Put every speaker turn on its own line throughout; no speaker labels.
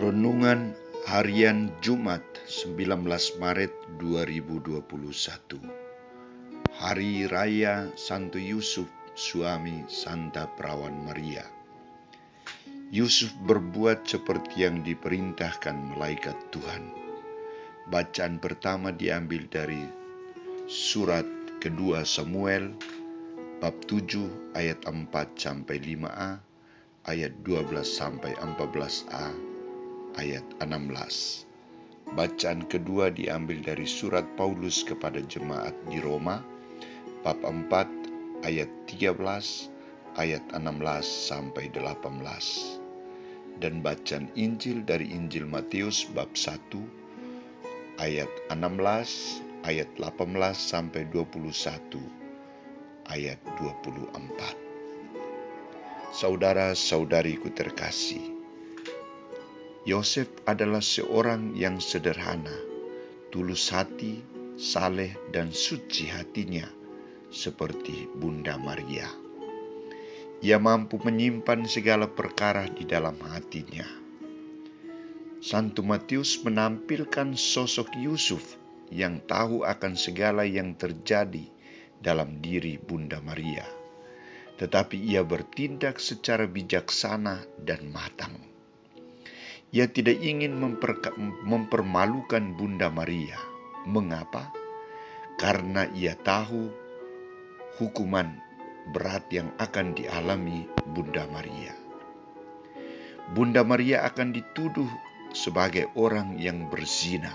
Renungan Harian Jumat 19 Maret 2021. Hari Raya Santo Yusuf, suami Santa Perawan Maria. Yusuf berbuat seperti yang diperintahkan malaikat Tuhan. Bacaan pertama diambil dari surat kedua Samuel, bab 7 ayat 4-5a, ayat 12-14a, ayat 16. Bacaan kedua diambil dari surat Paulus kepada jemaat di Roma, bab 4 ayat 13, ayat 16-18. Dan bacaan Injil dari Injil Matius bab 1 ayat 16, ayat 18-21, ayat 24. Saudara-saudariku terkasih, Yosef adalah seorang yang sederhana, tulus hati, saleh dan suci hatinya, seperti Bunda Maria. Ia mampu menyimpan segala perkara di dalam hatinya. Santo Matius menampilkan sosok Yusuf yang tahu akan segala yang terjadi dalam diri Bunda Maria, tetapi ia bertindak secara bijaksana dan matang. Ia tidak ingin mempermalukan Bunda Maria. Mengapa? Karena ia tahu hukuman berat yang akan dialami Bunda Maria. Bunda Maria akan dituduh sebagai orang yang berzina.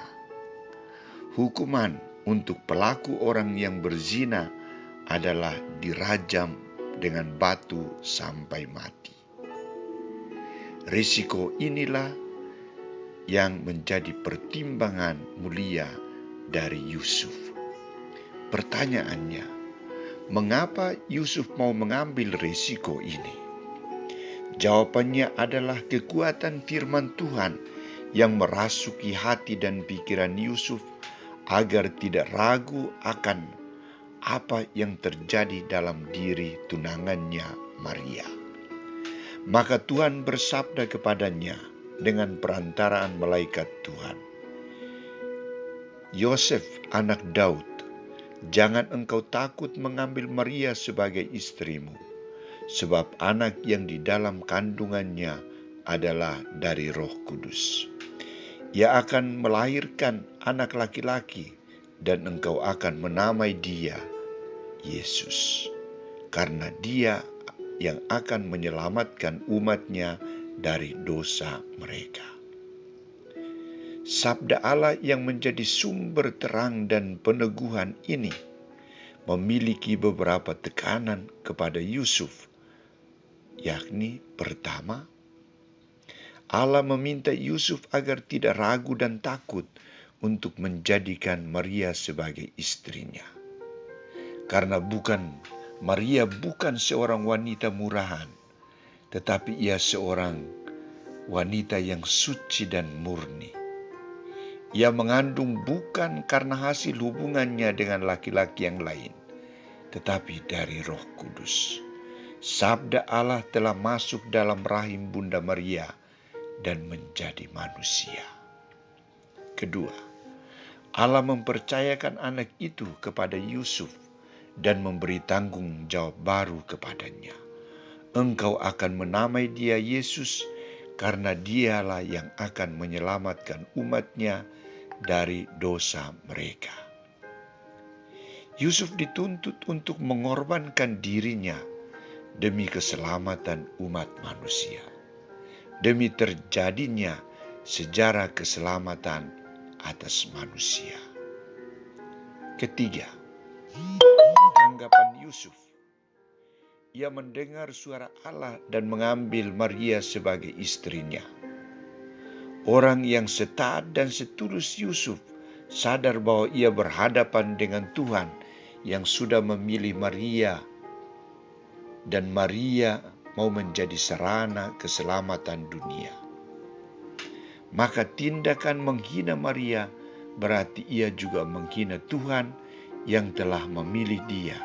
Hukuman untuk pelaku orang yang berzina adalah dirajam dengan batu sampai mati. Risiko inilah yang menjadi pertimbangan mulia dari Yusuf. Pertanyaannya, mengapa Yusuf mau mengambil risiko ini? Jawabannya adalah kekuatan firman Tuhan yang merasuki hati dan pikiran Yusuf agar tidak ragu akan apa yang terjadi dalam diri tunangannya Maria. Maka Tuhan bersabda kepadanya dengan perantaraan malaikat Tuhan, "Yosef, anak Daud, jangan engkau takut mengambil Maria sebagai istrimu, sebab anak yang di dalam kandungannya adalah dari Roh Kudus. Ia akan melahirkan anak laki-laki, dan engkau akan menamai dia Yesus, karena dia yang akan menyelamatkan umatnya dari dosa mereka." Sabda Allah yang menjadi sumber terang dan peneguhan ini memiliki beberapa tekanan kepada Yusuf, yakni pertama, Allah meminta Yusuf agar tidak ragu dan takut untuk menjadikan Maria sebagai istrinya. Karena Maria bukan seorang wanita murahan, tetapi ia seorang wanita yang suci dan murni. Ia mengandung bukan karena hasil hubungannya dengan laki-laki yang lain, tetapi dari Roh Kudus. Sabda Allah telah masuk dalam rahim Bunda Maria dan menjadi manusia. Kedua, Allah mempercayakan anak itu kepada Yusuf dan memberi tanggung jawab baru kepadanya. Engkau akan menamai dia Yesus, karena dialah yang akan menyelamatkan umatnya dari dosa mereka. Yusuf dituntut untuk mengorbankan dirinya demi keselamatan umat manusia, demi terjadinya sejarah keselamatan atas manusia. Ketiga, tanggapan Yusuf. Ia mendengar suara Allah dan mengambil Maria sebagai istrinya. Orang yang setaat dan setulus Yusuf sadar bahwa ia berhadapan dengan Tuhan yang sudah memilih Maria, dan Maria mau menjadi sarana keselamatan dunia. Maka tindakan menghina Maria berarti ia juga menghina Tuhan yang telah memilih dia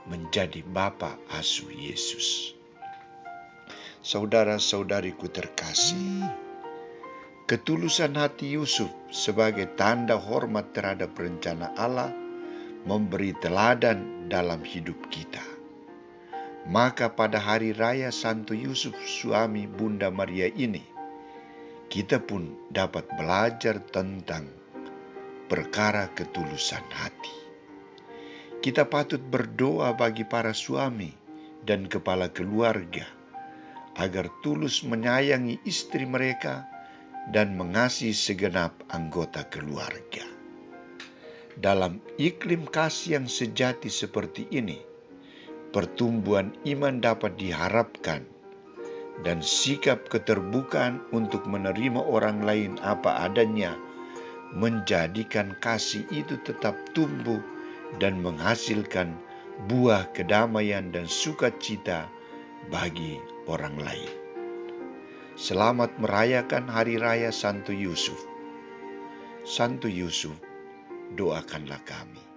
menjadi Bapa asuh Yesus. Saudara-saudariku terkasih, Ketulusan hati Yusuf sebagai tanda hormat terhadap rencana Allah memberi teladan dalam hidup kita. Maka pada hari raya Santo Yusuf suami Bunda Maria ini, kita pun dapat belajar tentang perkara ketulusan hati. Kita patut berdoa bagi para suami dan kepala keluarga agar tulus menyayangi istri mereka dan mengasihi segenap anggota keluarga. Dalam iklim kasih yang sejati seperti ini, pertumbuhan iman dapat diharapkan dan sikap keterbukaan untuk menerima orang lain apa adanya menjadikan kasih itu tetap tumbuh dan menghasilkan buah kedamaian dan sukacita bagi orang lain. Selamat merayakan Hari Raya Santo Yusuf. Santo Yusuf, doakanlah kami.